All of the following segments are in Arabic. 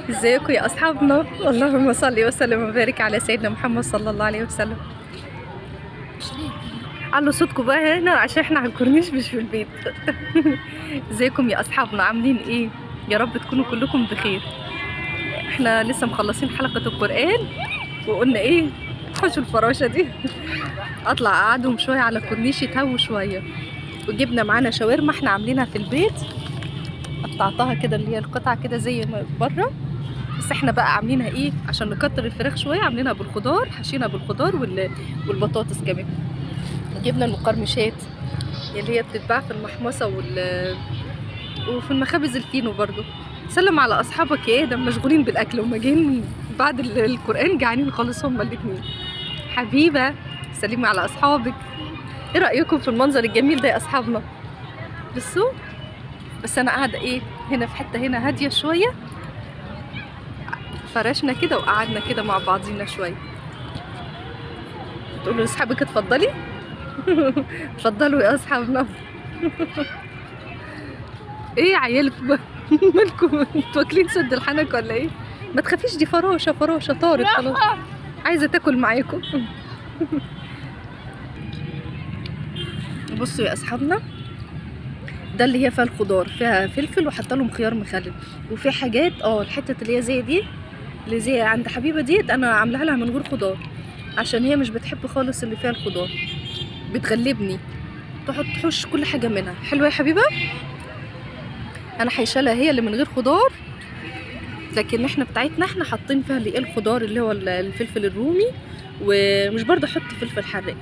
ازيكم يا اصحابنا؟ اللهم صل وسلم وبارك على سيدنا محمد صلى الله عليه وسلم. علوا صوتكم بقى هنا عشان احنا على الكورنيش مش في البيت. ازيكم يا اصحابنا؟ عاملين ايه؟ يا رب تكونوا كلكم بخير. احنا لسه مخلصين حلقة القرآن وقلنا ايه، خشوا الفراشة دي. اطلع اقعدهم شوية على الكورنيش يتهووا شوية. وجبنا معانا شاورما احنا عاملينها في البيت، قطعتها كده اللي هي القطعة كده زي ما بره، بس احنا بقى عاملينها ايه عشان نكتر الفراخ شويه، عاملينها بالخضار، حشينا بالخضار والبطاطس كمان. جبنا المقرمشات اللي هي بتتباع في المحمصه وفي المخابز الفينو برضو. سلم على اصحابك يا ادم، مشغولين بالاكل، هما جايين من بعد القران جعانين خالص هما الاثنين. حبيبه سلمي على اصحابك. ايه رايكم في المنظر الجميل ده يا اصحابنا؟ بصوا، بس انا قاعده ايه هنا في حته هنا هاديه شويه، فرشنا كده وقعدنا كده مع بعضينا شويه. تقولوا لاصحابك اتفضلي. اتفضلوا يا اصحابنا. ايه يا عيال مالكم؟ انتوا واكلين سد الحنك ولا ايه؟ ما تخافيش، دي فراشه طارت خلاص، عايزه تاكل معاكم. بصوا يا اصحابنا، ده اللي هي فيها الخضار، فيها فلفل وحاطه لهم خيار مخلل، وفي حاجات الحته اللي هي زي دي اللي زي عند حبيبه ديت انا عاملاها لها من غير خضار، عشان هي مش بتحب خالص اللي فيها الخضار، بتغلبني تحوش كل حاجه منها. حلوه يا حبيبه، انا حيشالها هي اللي من غير خضار، لكن احنا بتاعتنا احنا حاطين فيها اللي الخضار اللي هو الفلفل الرومي، ومش برضه احط فلفل حراق.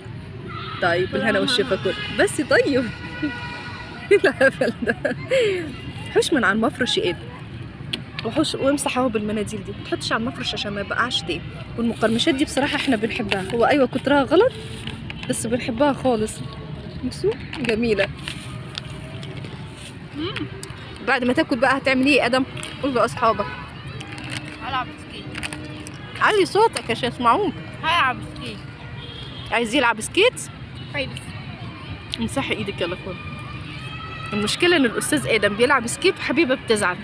طيب بالهنا والشفا كل بس. طيب الهبل ده، حوش من على المفرش ايه، وحوش وامسح اهو بالمناديل دي، ما تحطش على المفرش عشان ما يبقعش تاني. والمقرمشات دي بصراحه احنا بنحبها، هو ايوه كترها غلط بس بنحبها خالص. بصوا جميله. بعد ما تاكل بقى هتعمل ايه يا ادم؟ قول لاصحابك. هلعب سكيت. علي صوتك عشان يسمعوك. هلعب سكيت. عايز يلعب سكيت؟ طيب امسحي ايدك يلا كل. المشكله ان الاستاذ ادم بيلعب سكيت وحبيبه بتزعل،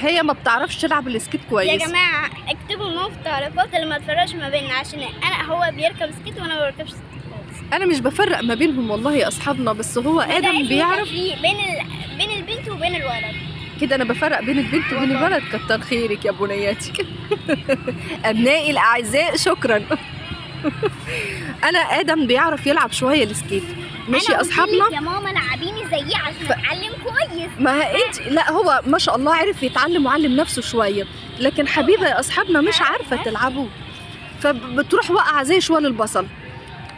هي ما بتعرفش تلعب السكيت كويس. يا جماعه اكتبوا لنا في التعليقات اللي ما تفرقش ما بيننا، عشان هو بيركب سكيت وانا ما بركبش سكيت خالص. انا مش بفرق ما بينهم والله يا اصحابنا، بس هو ادم بيعرف بين البنت وبين الولد كده. انا بفرق بين البنت وبين الولد. كتر خيرك يا بنياتي. ابنائي الاعزاء شكرا. انا ادم بيعرف يلعب شويه السكيت، ماشي يا اصحابنا. يا ماما لعبيني زيه عشان اتعلم كويس. ما انت لا، هو ما شاء الله عرف يتعلم وعلم نفسه شويه، لكن حبيبه يا اصحابنا مش عارفه تلعبه، فبتروح واقعه زي شوال البصل.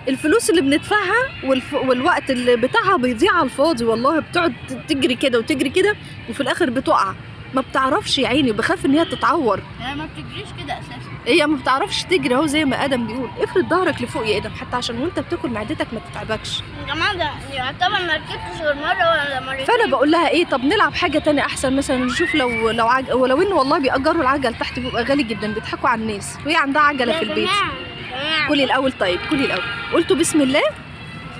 الفلوس اللي بندفعها والوقت اللي بتاعها بيضيع على الفاضي والله. بتقعد تجري كده وتجري كده وفي الاخر بتقع، ما بتعرفش يا عيني، بخاف ان هي تتعور. هي ما بتجريش كده اساسا، هي ما بتعرفش تجري اهو، زي ما ادم بيقول افرد ظهرك لفوق يا ادم، حتى عشان وانت بتاكل معدتك ما تتعبكش. يا جماعه ده يعتبر ما ركبتش غير مره ولا مرتين. فانا بقول لها ايه، طب نلعب حاجه تانية احسن، مثلا نشوف لو ولو ان والله بيأجروا العجل تحت بيبقى غالي جدا، بيضحكوا على الناس وهي عندها عجله في البيت. كلي الاول، طيب كلي الاول. قلتوا بسم الله،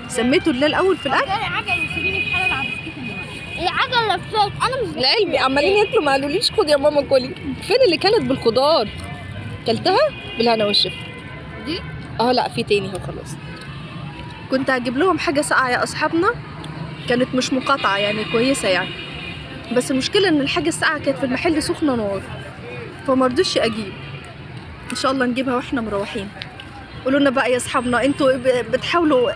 سميتوا الله الاول في الاكل. العجل سيبيني في حالي العب سكيت. العجل لفات، انا مش العلم عمالين ياكلوا ما قالوليش خد يا ماما كلي. فين اللي كانت بالخضار؟ كلتها بالهنا والشفا دي؟ لا في تاني اهو خلاص. كنت هجيب لهم حاجه ساقعه يا اصحابنا، كانت مش مقاطعه يعني كويسه يعني، بس المشكله ان الحاجه الساقعه كانت في المحل سخنه نار، فما رضيتش اجيب. ان شاء الله نجيبها واحنا مروحين. قولوا لنا بقى يا اصحابنا، انتوا بتحاولوا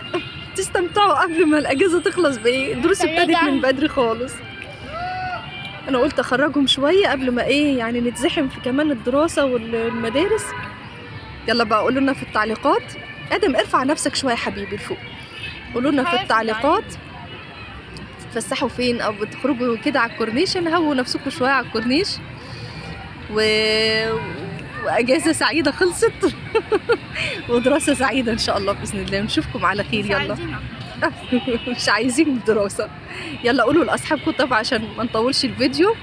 تستمتعوا قبل ما الاجازه تخلص بايه؟ الدروس ابتدت من بدري خالص. انا قلت اخرجهم شويه قبل ما ايه يعني نتزحم في كمان الدراسه والمدارس. يلا بقى قولوا لنا في التعليقات. ادم ارفع نفسك شويه حبيبي لفوق. قولوا لنا في التعليقات تفسحوا فين او بتخرجوا كده على الكورنيش، نهووا نفسكم شويه على الكورنيش واجازه سعيده خلصت. ودراسه سعيده ان شاء الله باذن الله، نشوفكم على خير. يلا مش عايزين دراسه. يلا قولوا لاصحابكم طبعا عشان ما نطولش الفيديو.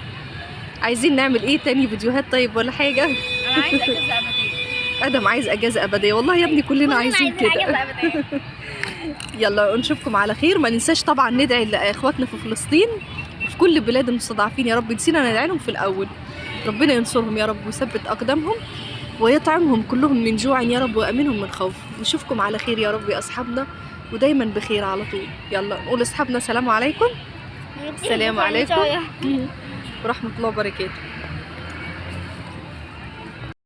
عايزين نعمل ايه تاني فيديوهات طيب ولا حاجه؟ انا عايز اجازه ابديه. ادم عايز اجازه ابديه، والله يا ابني كلنا عايزين كده. يلا نشوفكم على خير. ما ننساش طبعا ندعي لاخواتنا في فلسطين وفي كل البلاد المستضعفين، يا رب. نسينا ندعي لهم في الاول. ربنا ينصرهم يا رب ويثبت أقدامهم ويطعمهم كلهم من جوع يا رب ويأمنهم من خوف. نشوفكم على خير يا رب يا أصحابنا ودايما بخير على طول. يلا نقول أصحابنا السلام عليكم. السلام عليكم ورحمة الله وبركاته.